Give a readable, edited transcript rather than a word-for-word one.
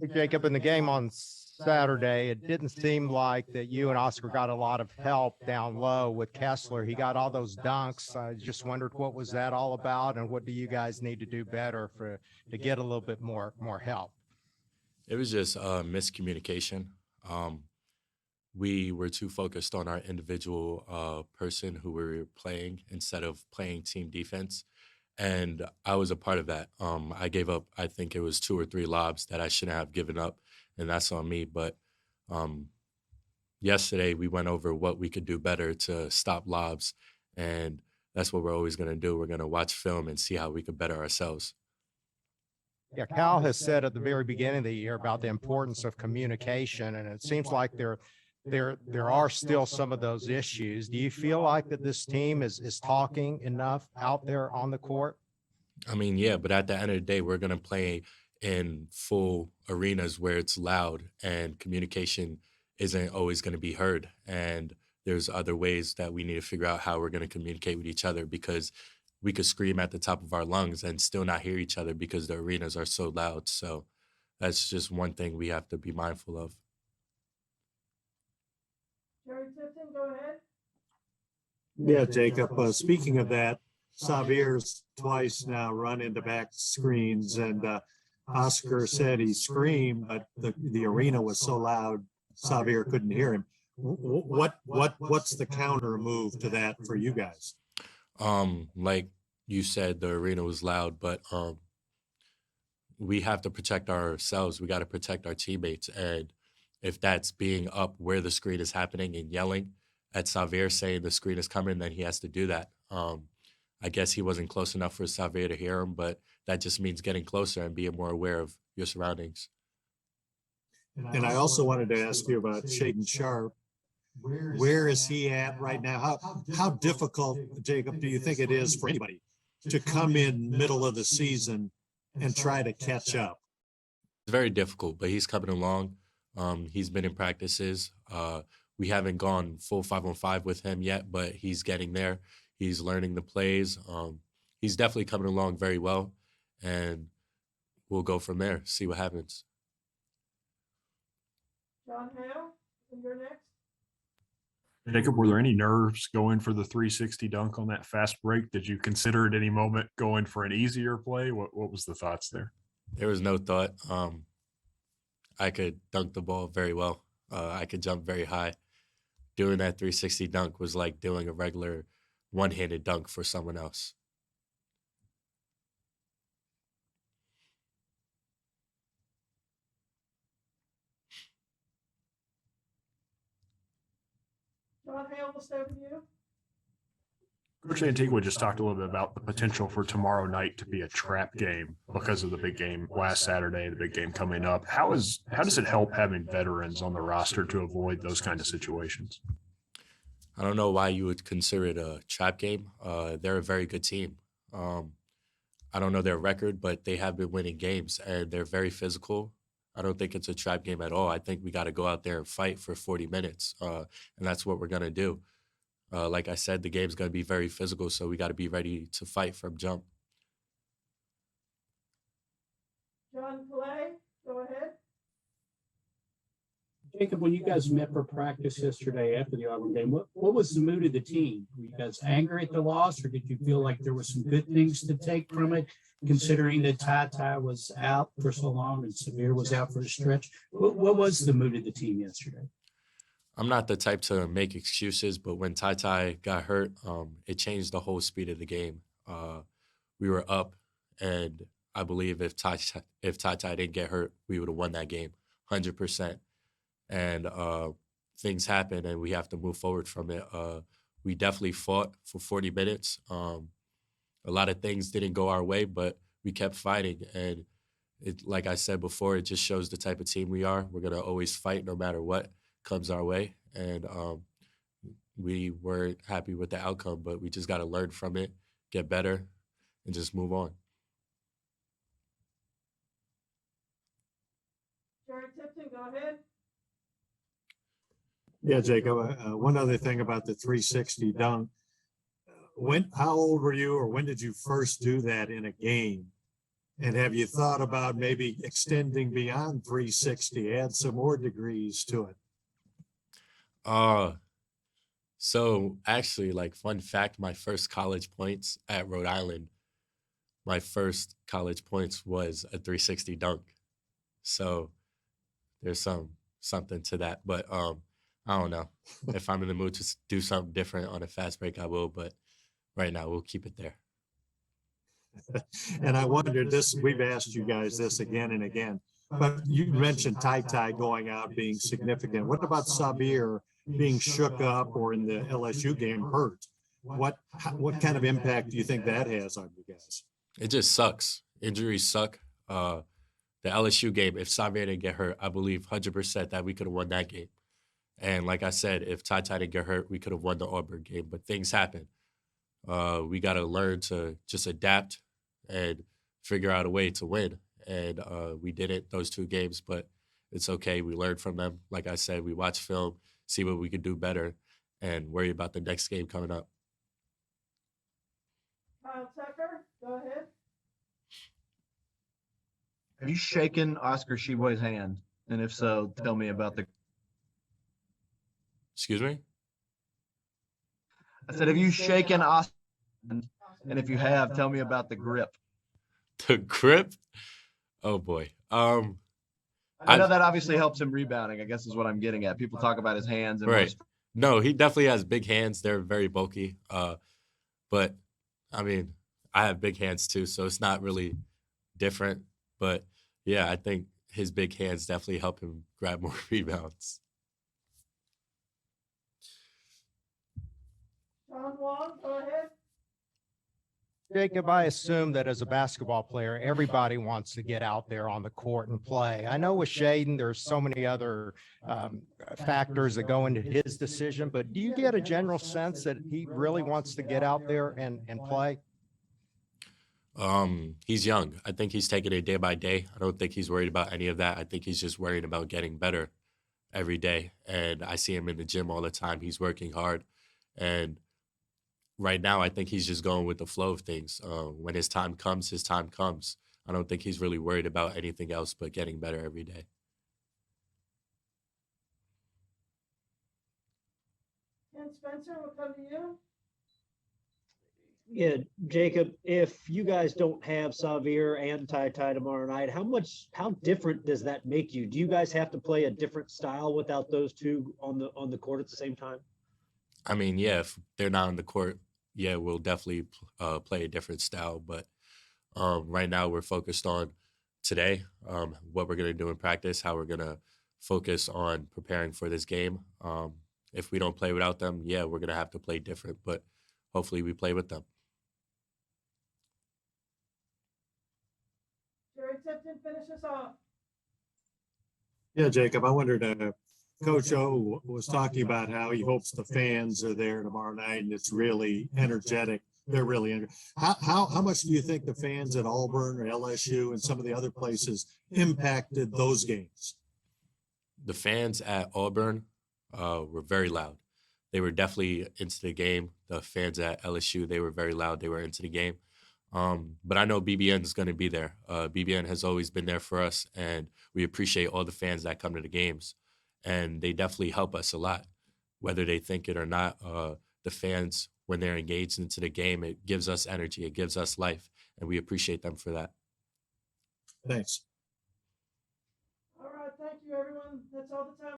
Jacob, in the game on Saturday, it didn't seem like that you and Oscar got a lot of help down low with Kessler. He got all those dunks. I just wondered what was that all about, and what do you guys need to do better to get a little bit more help? It was just miscommunication. Um, we were too focused on our individual person who we were playing instead of playing team defense. And I was a part of that. I gave up, I think it was 2 or 3 lobs that I shouldn't have given up, and that's on me. But um, yesterday we went over what we could do better to stop lobs, and that's what we're always going to do. We're going to watch film and see how we could better ourselves. Yeah, Cal has said at the very beginning of the year about the importance of communication, and it seems like there are still some of those issues. Do you feel like that this team is talking enough out there on the court? I mean, yeah, but at the end of the day, we're going to play in full arenas where it's loud and communication isn't always going to be heard. And there's other ways that we need to figure out how we're going to communicate with each other, because we could scream at the top of our lungs and still not hear each other because the arenas are so loud. So that's just one thing we have to be mindful of. Jerry Tipton, go ahead. Yeah, Jacob, speaking of that, Xavier's twice now run into back screens, and Oscar said he screamed, but the arena was so loud, Xavier couldn't hear him. What's the counter move to that for you guys? Like you said, the arena was loud, but we have to protect ourselves. We got to protect our teammates. And if that's being up where the screen is happening and yelling at Xavier saying the screen is coming, then he has to do that. I guess he wasn't close enough for Xavier to hear him, but that just means getting closer and being more aware of your surroundings. And I also wanted to ask you about Shaden Sharp. Where is he at right now? How difficult, Jacob, do you think it is for anybody to come in middle of the season and try to catch up? It's very difficult, but he's coming along. He's been in practices. We haven't gone full 5-on-5 with him yet, but he's getting there. He's learning the plays. He's definitely coming along very well, and we'll go from there, see what happens. John Hale, you're next. Jacob, were there any nerves going for the 360 dunk on that fast break? Did you consider at any moment going for an easier play? What was the thoughts there? There was no thought. I could dunk the ball very well. I could jump very high. Doing that 360 dunk was like doing a regular one-handed dunk for someone else. John Hale, we'll stay with you. Coach Antigua just talked a little bit about the potential for tomorrow night to be a trap game because of the big game last Saturday, the big game coming up. How does it help having veterans on the roster to avoid those kind of situations? I don't know why you would consider it a trap game. They're a very good team. I don't know their record, but they have been winning games, and they're very physical. I don't think it's a trap game at all. I think we got to go out there and fight for 40 minutes, and that's what we're going to do. Like I said, the game's going to be very physical, so we got to be ready to fight from jump. John Clay, go ahead. Jacob, when you guys met for practice yesterday after the Auburn game, what was the mood of the team? Were you guys angry at the loss, or did you feel like there were some good things to take from it, considering that Ty was out for so long and Samir was out for a stretch? What was the mood of the team yesterday? I'm not the type to make excuses, but when Ty got hurt, it changed the whole speed of the game. We were up, and I believe if Ty didn't get hurt, we would have won that game 100%. And things happen, and we have to move forward from it. We definitely fought for 40 minutes. A lot of things didn't go our way, but we kept fighting. And like I said before, it just shows the type of team we are. We're going to always fight no matter what comes our way. And we weren't happy with the outcome, but we just got to learn from it, get better, and just move on. Jerry Tipton, go ahead. Yeah, Jacob, one other thing about the 360 dunk. How old were you, or when did you first do that in a game? And have you thought about maybe extending beyond 360, add some more degrees to it? So actually, like fun fact, my first college points at Rhode Island, my first college points was a 360 dunk. So there's something to that. But I don't know. If I'm in the mood to do something different on a fast break, I will. But right now, we'll keep it there. And I wondered this, we've asked you guys this again and again, but you mentioned Ty going out being significant. What about Sabir being shook up or in the LSU game hurt? What kind of impact do you think that has on you guys? It just sucks. Injuries suck. The LSU game, if Xavier didn't get hurt, I believe 100% that we could have won that game. And like I said, if Ty didn't get hurt, we could have won the Auburn game. But things happen. We got to learn to just adapt and figure out a way to win. And we did it those two games, but it's okay. We learned from them. Like I said, we watch film, see what we could do better, and worry about the next game coming up. Kyle Tucker, go ahead. Have you shaken Oscar Sheboy's hand? And if so, tell me about the. Excuse me? I said, have you shaken Oscar? And if you have, tell me about the grip. The grip? Oh boy. I know that obviously helps him rebounding, I guess is what I'm getting at. People talk about his hands and Right. No, he definitely has big hands. They're very bulky. But I mean, I have big hands too, so it's not really different. But yeah, I think his big hands definitely help him grab more rebounds. John Wong, go ahead. Jacob, I assume that as a basketball player, everybody wants to get out there on the court and play. I know with Shaden, there's so many other factors that go into his decision, but do you get a general sense that he really wants to get out there and play? He's young. I think he's taking it day by day. I don't think he's worried about any of that. I think he's just worried about getting better every day. And I see him in the gym all the time. He's working hard. And right now, I think he's just going with the flow of things. When his time comes, his time comes. I don't think he's really worried about anything else but getting better every day. Ken Spencer will come to you. Yeah, Jacob, if you guys don't have Xavier and Ty tomorrow night, how different does that make you? Do you guys have to play a different style without those two on the court at the same time? I mean, yeah, if they're not on the court, yeah, we'll definitely play a different style. But right now, we're focused on today, what we're going to do in practice, how we're going to focus on preparing for this game. If we don't play without them, yeah, we're going to have to play different. But hopefully we play with them. Jerry Tipton, finish us off. Yeah, Jacob, I wondered, Coach O was talking about how he hopes the fans are there tomorrow night and it's really energetic. They're really, how much do you think the fans at Auburn or LSU and some of the other places impacted those games? The fans at Auburn were very loud. They were definitely into the game. The fans at LSU, they were very loud. They were into the game. But I know BBN is going to be there. BBN has always been there for us, and we appreciate all the fans that come to the games. And they definitely help us a lot, whether they think it or not. The fans, when they're engaged into the game, it gives us energy. It gives us life, and we appreciate them for that. Thanks. All right, thank you, everyone. That's all the time